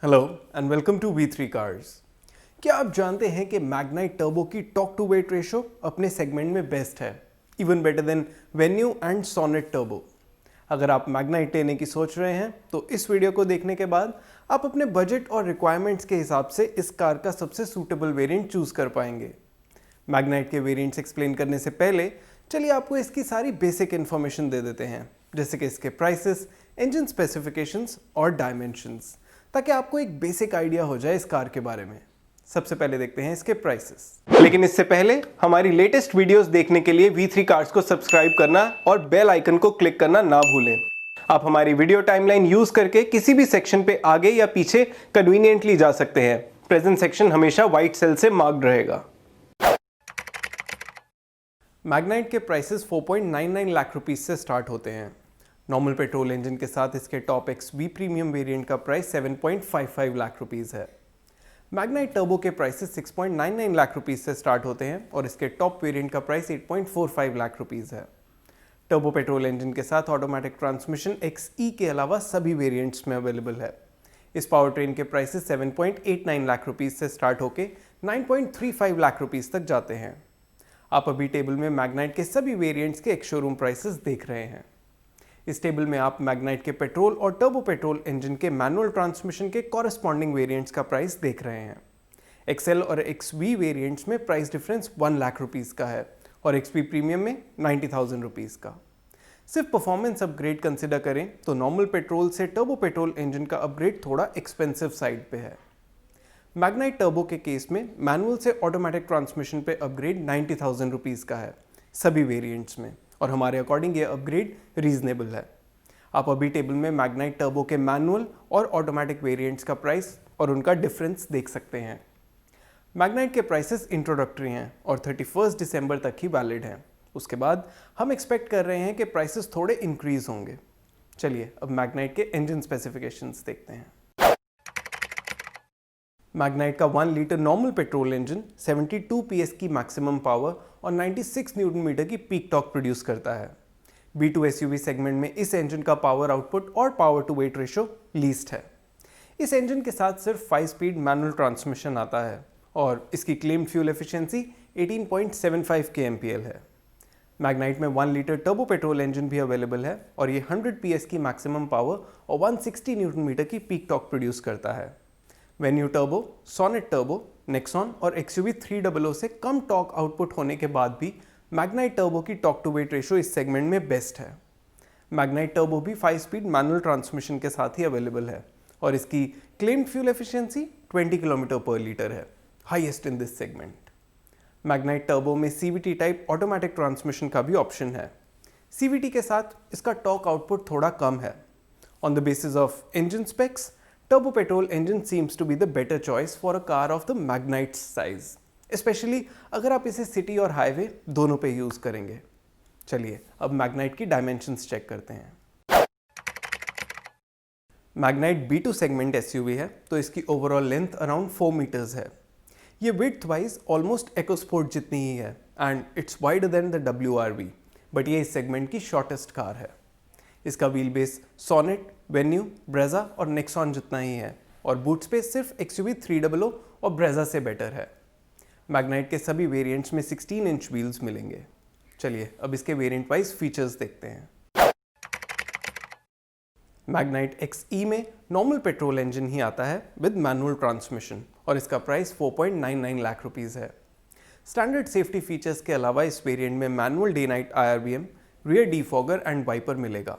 Hello and welcome to V3 cars. क्या आप जानते हैं कि मैग्नाइट टर्बो की टॉक टू वेट रेशो अपने सेगमेंट में बेस्ट है, even better than Venue and Sonet turbo. अगर आप मैग्नाइट लेने की सोच रहे हैं तो इस वीडियो को देखने के बाद आप अपने बजट और रिक्वायरमेंट्स के हिसाब से इस कार का सबसे सूटेबल वेरिएंट चूज कर पाएंगे। मैग्नाइट के वेरिएंट्स एक्सप्लेन करने से पहले चलिए आपको इसकी सारी बेसिक इन्फॉर्मेशन दे देते हैं, जैसे कि इसके प्राइसेस, इंजन स्पेसिफिकेशंस और डायमेंशंस, ताकि आपको एक बेसिक आइडिया हो जाए इस कार के बारे में। सबसे पहले देखते हैं इसके प्राइसेस। लेकिन इससे पहले हमारी लेटेस्ट वीडियोस देखने के लिए V3 कार्स को सब्सक्राइब करना और बेल आइकन को क्लिक करना ना भूलें। आप हमारी वीडियो टाइमलाइन यूज करके किसी भी सेक्शन पे आगे या पीछे कन्वीनियंटली जा सकते हैं। प्रेजेंट सेक्शन हमेशा व्हाइट सेल से मार्क्ड रहेगा। मैग्नाइट के प्राइसेस 4.99 लाख रुपीस से स्टार्ट होते हैं। नॉर्मल पेट्रोल इंजन के साथ इसके टॉप XV प्रीमियम वेरिएंट का प्राइस 7.55 लाख रुपीस है। मैग्नाइट टर्बो के प्राइसेस 6.99 लाख रुपीस से स्टार्ट होते हैं और इसके टॉप वेरिएंट का प्राइस 8.45 लाख रुपीस है। टर्बो पेट्रोल इंजन के साथ ऑटोमेटिक ट्रांसमिशन XE के अलावा सभी वेरिएंट्स में अवेलेबल है। इस पावर ट्रेन के प्राइसेस 7.89 लाख रुपीस से स्टार्ट होकर 9.35 लाख रुपीस तक जाते हैं। आप अभी टेबल में मैग्नाइट के सभी वेरिएंट्स के एक शोरूम प्राइसेस देख रहे हैं। इस टेबल में आप मैग्नाइट के पेट्रोल और टर्बो पेट्रोल इंजन के मैनुअल ट्रांसमिशन के कॉरेस्पॉन्डिंग वेरिएंट्स का प्राइस देख रहे हैं। XL और XV वेरिएंट्स में प्राइस डिफरेंस 1 लाख रुपीस का है और XV प्रीमियम में 90,000 रुपीस का। सिर्फ परफॉर्मेंस अपग्रेड कंसिडर करें तो नॉर्मल पेट्रोल से टर्बो पेट्रोल इंजन का अपग्रेड थोड़ा एक्सपेंसिव साइड पे है। मैग्नाइट टर्बो के केस में मैनुअल से ऑटोमेटिक ट्रांसमिशन पे अपग्रेड 90,000 रुपीस का है सभी वेरिएंट्स में, और हमारे अकॉर्डिंग ये अपग्रेड रीजनेबल है। आप अभी टेबल में मैग्नाइट टर्बो के मैनुअल और ऑटोमेटिक वेरिएंट्स का प्राइस और उनका डिफरेंस देख सकते हैं। मैग्नाइट के प्राइसेस इंट्रोडक्टरी हैं और 31 दिसंबर तक ही वैलिड हैं। उसके बाद हम एक्सपेक्ट कर रहे हैं कि प्राइसेस थोड़े इंक्रीज होंगे। चलिए अब मैग्नाइट के इंजन स्पेसिफिकेशंस देखते हैं। मैग्नाइट का 1 litre normal petrol engine 72 PS की मैक्सिमम पावर और 96 न्यूटन मीटर की पीक टॉर्क प्रोड्यूस करता है। B2 SUV सेगमेंट में इस इंजन का पावर आउटपुट और power to weight ratio least है। इस इंजन के साथ सिर्फ 5 स्पीड मैनुअल ट्रांसमिशन आता है और इसकी क्लेम्ड फ्यूल एफिशिएंसी 18.75 kmpl है। मैग्नाइट में 1 लीटर टर्बो पेट्रोल इंजन भी अवेलेबल है और ये 100 PS की मैक्सिमम पावर और 160 न्यूटन मीटर की पीक टॉर्क प्रोड्यूस करता है। Venue turbo, Sonet turbo, Nexon और XUV 300 से कम टॉर्क आउटपुट होने के बाद भी मैग्नाइट टर्बो की टॉक टू वेट रेशो इस सेगमेंट में बेस्ट है। मैग्नाइट टर्बो भी 5 स्पीड मैनुअल ट्रांसमिशन के साथ ही अवेलेबल है और इसकी क्लेम्ड फ्यूल एफिशिएंसी 20 किलोमीटर पर लीटर है, highest in this segment. Magnite turbo में CVT टाइप ऑटोमेटिक ट्रांसमिशन का भी ऑप्शन है। CVT के साथ इसका टॉर्क आउटपुट थोड़ा कम है। On the basis of engine specs, turbo petrol engine seems to be the better choice for a car of the Magnite's size, especially अगर आप इसे सिटी और हाईवे दोनों पे यूज करेंगे। चलिए अब मैग्नाइट की डायमेंशंस चेक करते हैं। मैग्नाइट B2 सेगमेंट SUV है तो इसकी ओवरऑल लेंथ अराउंड 4 मीटर्स है। ये विड्थ वाइज ऑलमोस्ट EcoSport जितनी ही है and it's wider than the WRV, but ये इस सेगमेंट की शॉर्टेस्ट कार है। इसका wheel base Sonet, Venue, Brezza और नेक्सॉन जितना ही है और बूट स्पेस सिर्फ XUV 300 और ब्रेजा से बेटर है। मैग्नाइट के सभी वेरिएंट्स में 16 इंच व्हील्स मिलेंगे। चलिए अब इसके वेरिएंट वाइज फीचर्स देखते हैं। मैग्नाइट XE में नॉर्मल पेट्रोल इंजन ही आता है विद मैनुअल ट्रांसमिशन और इसका प्राइस 4.99 लाख रुपीस है। स्टैंडर्ड सेफ्टी फीचर्स के अलावा इस वेरिएंट में manual day night IRBM, rear defogger and wiper मिलेगा।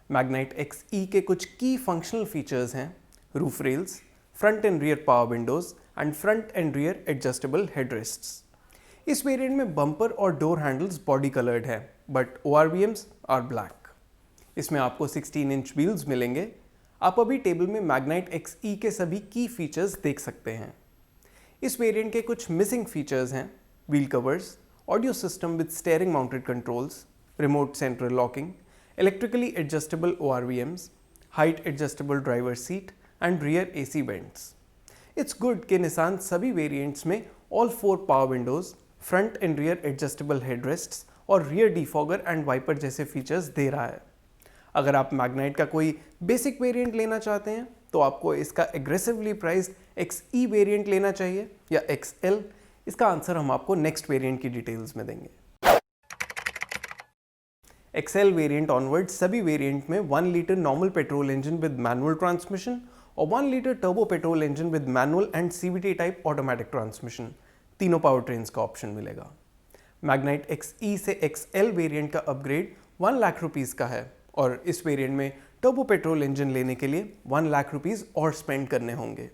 मैग्नाइट XE के कुछ की फंक्शनल फीचर्स हैं roof rails, front and rear power windows and front and rear adjustable headrests. इस वेरिएंट में बम्पर और डोर हैंडल्स बॉडी कलर्ड है but ORVMs are black. इसमें आपको 16 इंच व्हील्स मिलेंगे। आप अभी टेबल में मैग्नाइट XE के सभी की फीचर्स देख सकते हैं। इस वेरिएंट के कुछ मिसिंग फीचर्स हैं wheel covers, audio system with steering mounted controls, remote central locking, electrically adjustable ORVMs, height adjustable driver seat and rear AC vents. It's good कि निसान सभी वेरिएंट्स में all 4 power windows, front and rear adjustable headrests और rear defogger and wiper जैसे features दे रहा है। अगर आप Magnite का कोई बेसिक वेरिएंट लेना चाहते हैं तो आपको इसका एग्रेसिवली प्राइस्ड XE वेरिएंट लेना चाहिए या XL? इसका आंसर हम आपको नेक्स्ट वेरिएंट की डिटेल्स में देंगे। XL वेरिएंट ऑनवर्ड सभी वेरिएंट में 1 litre normal petrol engine with manual transmission और 1 litre turbo petrol engine with manual and CVT type automatic transmission, तीनों पावर ट्रेन्स का ऑप्शन मिलेगा। मैग्नाइट XE से XL वेरिएंट का अपग्रेड 1 लाख रुपीज़ का है और इस वेरिएंट में टर्बो पेट्रोल इंजन लेने के लिए 1 लाख रुपीज़ और स्पेंड करने होंगे।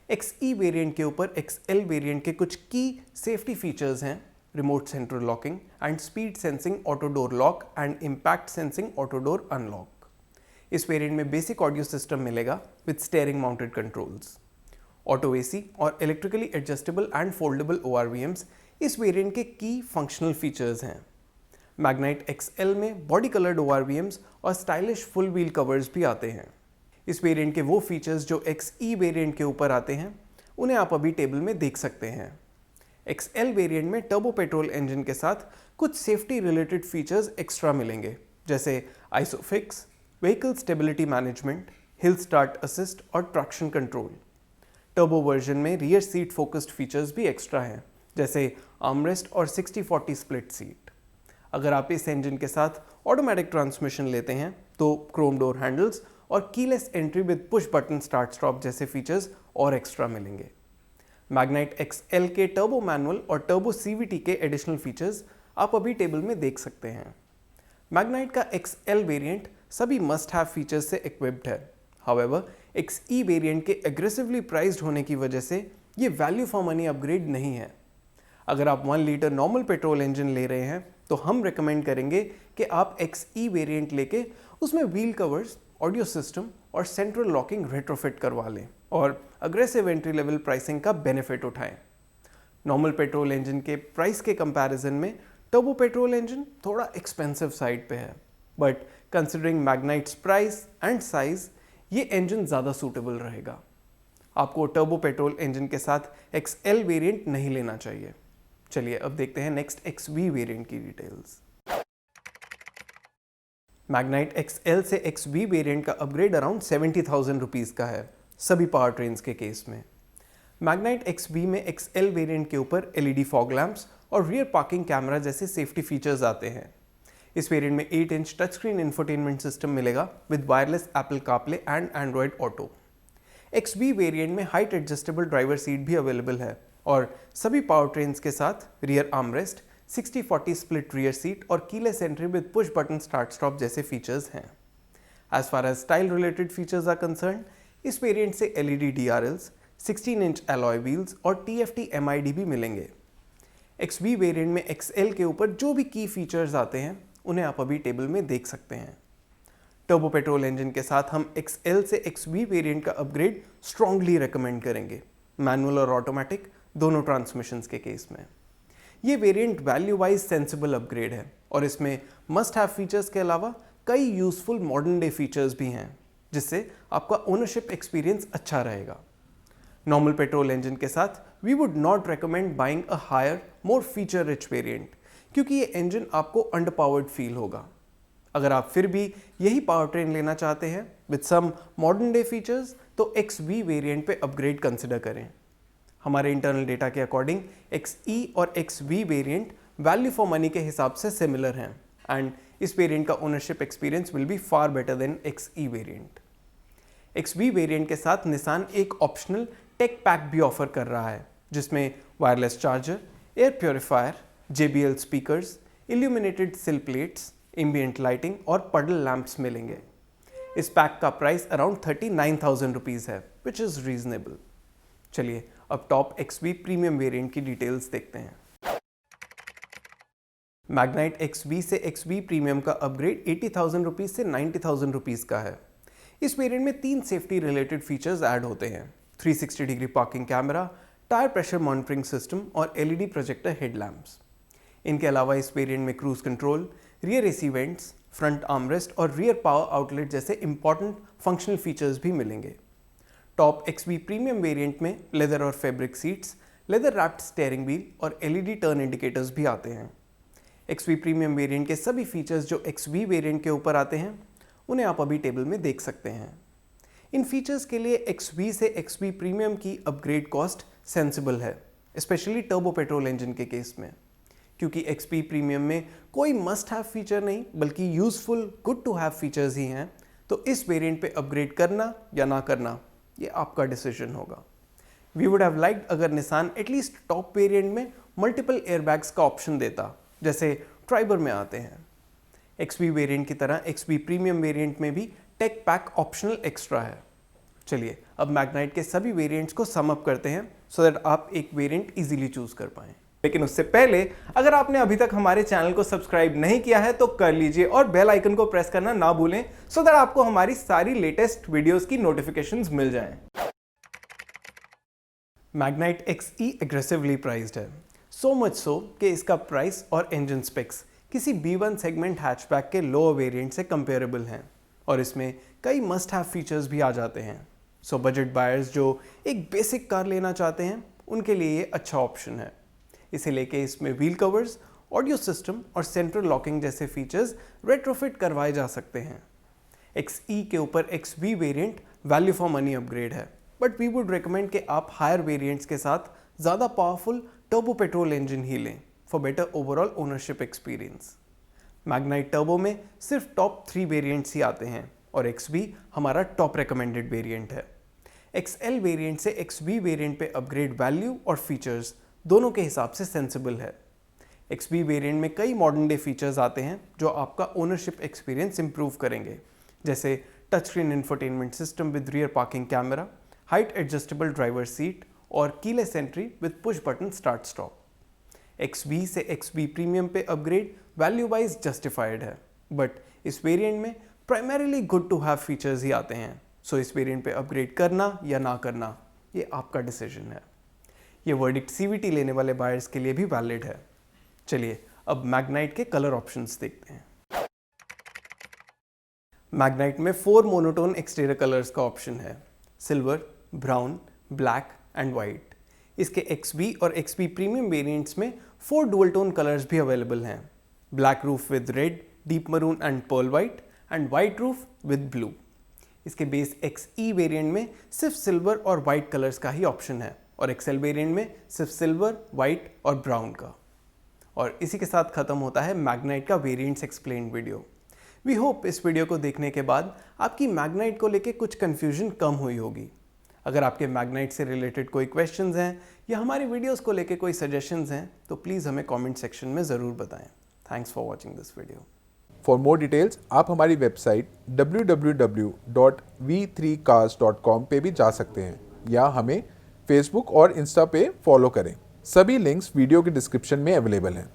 XE वेरिएंट के ऊपर XL वेरिएंट के कुछ की सेफ्टी फीचर्स हैं: remote central locking and speed sensing auto door lock and impact sensing auto door unlock. इस वेरिएंट में बेसिक ऑडियो सिस्टम मिलेगा with steering mounted controls. Auto AC और electrically adjustable and foldable ORVMs इस variant के की functional features हैं। Magnite XL में body coloured ORVMs और स्टाइलिश फुल व्हील कवर्स भी आते हैं। इस वेरिएंट के वो फीचर्स जो XE वेरिएंट के ऊपर आते हैं उन्हें आप अभी टेबल में देख सकते हैं। XL वेरिएंट में टर्बो पेट्रोल इंजन के साथ कुछ सेफ्टी रिलेटेड फीचर्स एक्स्ट्रा मिलेंगे, जैसे isofix, vehicle stability management, hill start assist और ट्रैक्शन कंट्रोल। टर्बो वर्जन में रियर सीट फोकस्ड फीचर्स भी एक्स्ट्रा हैं, जैसे आर्मरेस्ट और 60-40 स्प्लिट सीट। अगर आप इस इंजन के साथ ऑटोमेटिक ट्रांसमिशन लेते हैं तो क्रोम डोर हैंडल्स और keyless entry with push button start stop जैसे फीचर्स और एक्स्ट्रा मिलेंगे। मैग्नाइट XL के टर्बो मैनुअल और टर्बो CVT के एडिशनल फीचर्स आप अभी टेबल में देख सकते हैं। मैग्नाइट का XL वेरिएंट सभी मस्ट हैव फीचर्स से इक्विप्ड है। हाउएवर, XE वेरिएंट के एग्रेसिवली प्राइस्ड होने की वजह से ये वैल्यू फॉर मनी अपग्रेड नहीं है। अगर आप 1 लीटर नॉर्मल पेट्रोल इंजन ले रहे हैं तो हम रेकमेंड करेंगे कि आप XE वेरिएंट लेके उसमें व्हील कवर्स, ऑडियो सिस्टम और सेंट्रल लॉकिंग रेट्रोफिट करवा लें और अग्रेसिव एंट्री लेवल प्राइसिंग का बेनिफिट उठाएं। नॉर्मल पेट्रोल इंजन के प्राइस के कंपैरिजन में टर्बो पेट्रोल इंजन थोड़ा एक्सपेंसिव साइड पे है, but considering Magnite's price and size ये इंजन ज़्यादा सूटेबल रहेगा। आपको टर्बो पेट्रोल इंजन के साथ XL वेरिएंट नहीं लेना चाहिए। चलिए अब देखते हैं नेक्स्ट XV वेरिएंट की डिटेल्स। मैग्नाइट XL से XV वेरिएंट का अपग्रेड अराउंड 70,000 रुपीज़ का है सभी पावर ट्रेन्स के केस में। मैग्नाइट XV में XL वेरिएंट के ऊपर LED फॉग लैंप्स और रियर पार्किंग कैमरा जैसे सेफ्टी फीचर्स आते हैं। इस वेरिएंट में 8 inch touch screen infotainment system मिलेगा with wireless Apple CarPlay and Android auto. XV variant में हाइट एडजस्टेबल ड्राइवर सीट भी अवेलेबल है और सभी पावर ट्रेन्स के साथ rear armrest, 60-40 split rear seat और keyless entry with push button start stop जैसे फीचर्स हैं। As far as style related features are concern, इस वेरिएंट से LED DRLs, 16 inch alloy wheels और TFT MID भी मिलेंगे। XV वेरिएंट में XL के ऊपर जो भी की फीचर्स आते हैं उन्हें आप अभी टेबल में देख सकते हैं। टर्बो पेट्रोल इंजन के साथ हम XL से XV वेरिएंट का अपग्रेड स्ट्रांगली रेकमेंड करेंगे, मैनुअल और ऑटोमेटिक दोनों ट्रांसमिशंस के केस में। ये variant value wise sensible upgrade है और इसमें मस्ट हैव फीचर्स के अलावा कई यूजफुल मॉडर्न डे फीचर्स भी हैं, जिससे आपका ओनरशिप एक्सपीरियंस अच्छा रहेगा। नॉर्मल पेट्रोल इंजन के साथ we would not recommend buying a higher more feature rich variant, क्योंकि ये इंजन आपको अंडर पावर्ड फील होगा। अगर आप फिर भी यही पावर ट्रेन लेना चाहते हैं with some modern day features तो XV वेरिएंट पे अपग्रेड कंसिडर करें। हमारे इंटरनल डेटा के अकॉर्डिंग XE और XV variant value for money के हिसाब से सिमिलर हैं एंड इस वेरिएंट का ownership experience will be far better than XE variant. XV variant के साथ निसान एक ऑप्शनल टेक पैक भी ऑफर कर रहा है, जिसमें wireless charger, air purifier, JBL speakers, illuminated sill plates, ambient lighting और पडल लैंप्स मिलेंगे। इस पैक का प्राइस अराउंड 39,000 रुपीज़ है, विच इज़ रीजनेबल। चलिए अब टॉप XV प्रीमियम वेरिएंट की डिटेल्स देखते हैं। मैग्नाइट XV से XV प्रीमियम का अपग्रेड 80,000 रुपीज़ से 90,000 रुपीज़ का है। इस वेरिएंट में 3 सेफ्टी रिलेटेड फीचर्स ऐड होते हैं: 360 degree parking camera, tyre pressure monitoring system और LED प्रोजेक्टर हेडलैम्प्स। इनके अलावा इस वेरिएंट में cruise control, rear AC vents, front armrest और रियर पावर आउटलेट जैसे इंपॉर्टेंट फंक्शनल फीचर्स भी मिलेंगे। टॉप XV प्रीमियम वेरिएंट में लेदर और fabric seats, leather wrapped steering wheel और LED टर्न इंडिकेटर्स भी आते हैं। XV प्रीमियम वेरिएंट के सभी फीचर्स जो XV वेरिएंट के ऊपर आते हैं उन्हें आप अभी टेबल में देख सकते हैं। इन फीचर्स के लिए XV से XV प्रीमियम की अपग्रेड कॉस्ट सेंसिबल है, स्पेशली टर्बो पेट्रोल इंजन के केस में, क्योंकि XP प्रीमियम में कोई मस्ट हैव फीचर नहीं बल्कि useful good to have features ही हैं। तो इस वेरिएंट पे अपग्रेड करना या ना करना ये आपका डिसीजन होगा। वी वुड हैव लाइक्ड अगर निसान एटलीस्ट टॉप वेरिएंट में मल्टीपल एयरबैग्स का ऑप्शन देता, जैसे ट्राइबर में आते हैं। XV वेरिएंट की तरह XV प्रीमियम वेरिएंट में भी टेक पैक ऑप्शनल एक्स्ट्रा है। चलिए अब मैग्नाइट के सभी वेरिएंट्स को सम अप करते हैं सो दैट आप एक वेरिएंट इजीली चूज कर पाएं। लेकिन उससे पहले अगर आपने अभी तक हमारे चैनल को सब्सक्राइब नहीं किया है तो कर लीजिए और बेल आइकन को प्रेस करना ना भूलें सो दैट आपको हमारी सारी लेटेस्ट वीडियोस की नोटिफिकेशंस मिल जाएं। मैग्नाइट XE एग्रेसिवली प्राइस्ड है, सो मच सो कि इसका प्राइस और इंजन स्पेक्स किसी B1 सेगमेंट हैचबैक के लोअर वेरिएंट से कंपेरेबल हैं और इसमें कई मस्ट हैव फीचर्स भी आ जाते हैं। सो बजट बायर्स जो एक बेसिक कार लेना चाहते हैं उनके लिए ये अच्छा ऑप्शन है। इसे लेके इसमें व्हील कवर्स, ऑडियो सिस्टम और सेंट्रल लॉकिंग जैसे फीचर्स रेट्रोफिट करवाए जा सकते हैं। XE के ऊपर XV variant value for money upgrade है, बट वी वुड रिकमेंड कि आप हायर वेरिएंट्स के साथ ज़्यादा पावरफुल टर्बो पेट्रोल इंजन ही लें for better overall ownership experience. Magnite turbo में सिर्फ टॉप 3 वेरिएंट्स ही आते हैं और XV हमारा टॉप रिकमेंडेड वेरिएंट है। XL वेरिएंट से XV वेरिएंट पे अपग्रेड वैल्यू और फीचर्स दोनों के हिसाब से सेंसिबल है। XV वेरिएंट में कई मॉडर्न डे फीचर्स आते हैं जो आपका ओनरशिप एक्सपीरियंस इंप्रूव करेंगे, जैसे touch screen infotainment system with rear parking camera, height adjustable driver seat और keyless entry with push button start stop. XV से XV प्रीमियम पे अपग्रेड वैल्यू वाइज जस्टिफाइड है, बट इस वेरिएंट में primarily good to have features ही आते हैं। सो इस वेरिएंट पे अपग्रेड करना या ना करना ये आपका डिसीजन है। ये वर्डिक्ट CVT लेने वाले बायर्स के लिए भी वैलिड है। चलिए अब मैग्नाइट के कलर ऑप्शंस देखते हैं। मैग्नाइट में 4 मोनोटोन एक्सटीरियर कलर्स का ऑप्शन है, silver, brown, black and white. इसके XV और XV प्रीमियम वेरिएंट्स में 4 डुअल टोन कलर्स भी अवेलेबल हैं, black roof with red, deep maroon and pearl white and white roof with blue. इसके base XE variant में सिर्फ silver और white colours का ही ऑप्शन है और XL वेरिएंट में सिर्फ सिल्वर, वाइट और ब्राउन का। और इसी के साथ खत्म होता है मैग्नाइट का variants explained video. We hope इस वीडियो को देखने के बाद आपकी मैग्नाइट को लेके कुछ कंफ्यूजन कम हुई होगी। अगर आपके मैग्नाइट से रिलेटेड कोई क्वेश्चंस हैं या हमारी वीडियोस को लेके कोई सजेशंस हैं तो प्लीज़ हमें कमेंट सेक्शन में ज़रूर बताएं। Thanks for watching this video. For more details आप हमारी वेबसाइट www.v3cars.com पे भी जा सकते हैं या हमें फेसबुक और इंस्टा पे फॉलो करें। सभी लिंक्स वीडियो के डिस्क्रिप्शन में अवेलेबल हैं।